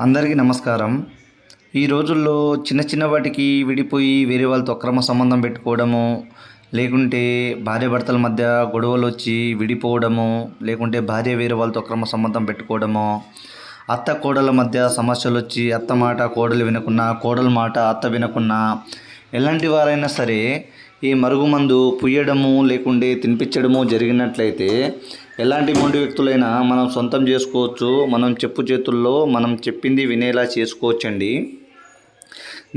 అందరికీ నమస్కారం. ఈ రోజుల్లో చిన్న చిన్న వాటికి విడిపోయి వేరే వాళ్ళతో అక్రమ సంబంధం పెట్టుకోవడము, లేకుంటే భార్యాభర్తల మధ్య గొడవలొచ్చి విడిపోవడము, లేకుంటే భార్య వేరే వాళ్ళతో అక్రమ సంబంధం పెట్టుకోవడము, అత్త కోడళ్ళ మధ్య సమస్యలొచ్చి అత్త మాట కోడలు వినకున్నా, కోడలు మాట అత్త వినకున్నా, ఎలాంటి వారైనా సరే ఈ మరుగుమందు పుయ్యడము లేకుంటే తినిపించడము జరిగినట్లయితే ఎలాంటి మొండి వ్యక్తులైనా మనం సొంతం చేసుకోవచ్చు. మనం చెప్పు చేతుల్లో మనం చెప్పింది వినేలా చేసుకోవచ్చండి.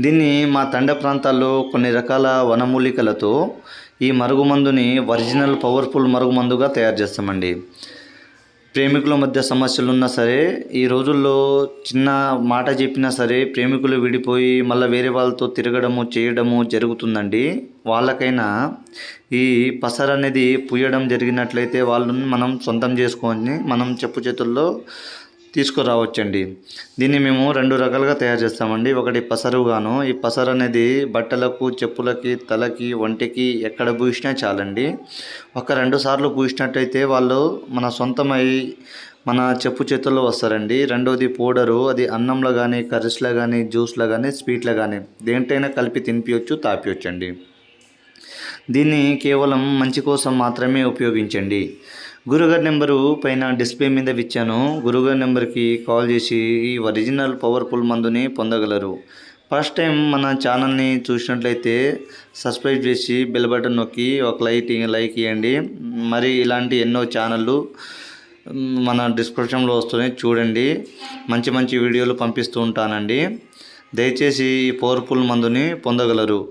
దీన్ని మా తండ ప్రాంతాల్లో కొన్ని రకాల వనమూలికలతో ఈ మరుగుమందుని ఒరిజినల్ పవర్ఫుల్ మరుగుమందుగా తయారు చేస్తామండి. ప్రేమికుల మధ్య సమస్యలున్నా సరే, ఈ రోజుల్లో చిన్న మాట చెప్పినా సరే ప్రేమికులు విడిపోయి మళ్ళీ వేరే వాళ్ళతో తిరగడము చేయడము జరుగుతుందండి. వాళ్ళకైనా ఈ పసరు అనేది పుయ్యడం జరిగినట్లయితే వాళ్ళని మనం సొంతం చేసుకొని మనం చెప్పు చేతుల్లో తీసుకురావచ్చండి. దీన్ని మేము 2 రకాలుగా తయారు చేస్తామండి. ఒకటి పసరుగాను. ఈ పసరు అనేది బట్టలకు, చెప్పులకి, తలకి, ఒంటికి ఎక్కడ పూసినా చాలండి. ఒక 2 సార్లు పూసినట్టయితే వాళ్ళు మన సొంతమై మన చెప్పు చేతుల్లో వస్తారండి. రెండోది పౌడరు. అది అన్నంలో కానీ, కర్రీస్లో కానీ, జ్యూస్లో కానీ, స్వీట్లో కానీ దేంటైనా కలిపి తినిపించవచ్చు, తాపించండి. దీన్ని కేవలం మంచి కోసం మాత్రమే ఉపయోగించండి. గురుగారి నెంబరు పైన డిస్ప్లే మీద ఇచ్చాను. గురుగారి నెంబర్కి కాల్ చేసి ఈ ఒరిజినల్ పవర్ఫుల్ మందుని పొందగలరు. ఫస్ట్ టైం మన ఛానల్ని చూసినట్లయితే సబ్స్క్రైబ్ చేసి బెల్ బటన్ నొక్కి ఒక లైక్ ఇవ్వండి. మరి ఇలాంటి ఎన్నో ఛానళ్ళు మన డిస్క్రిప్షన్లో వస్తున్నాయి, చూడండి. మంచి మంచి వీడియోలు పంపిస్తూ ఉంటానండి. దయచేసి ఈ పవర్ఫుల్ మందుని పొందగలరు.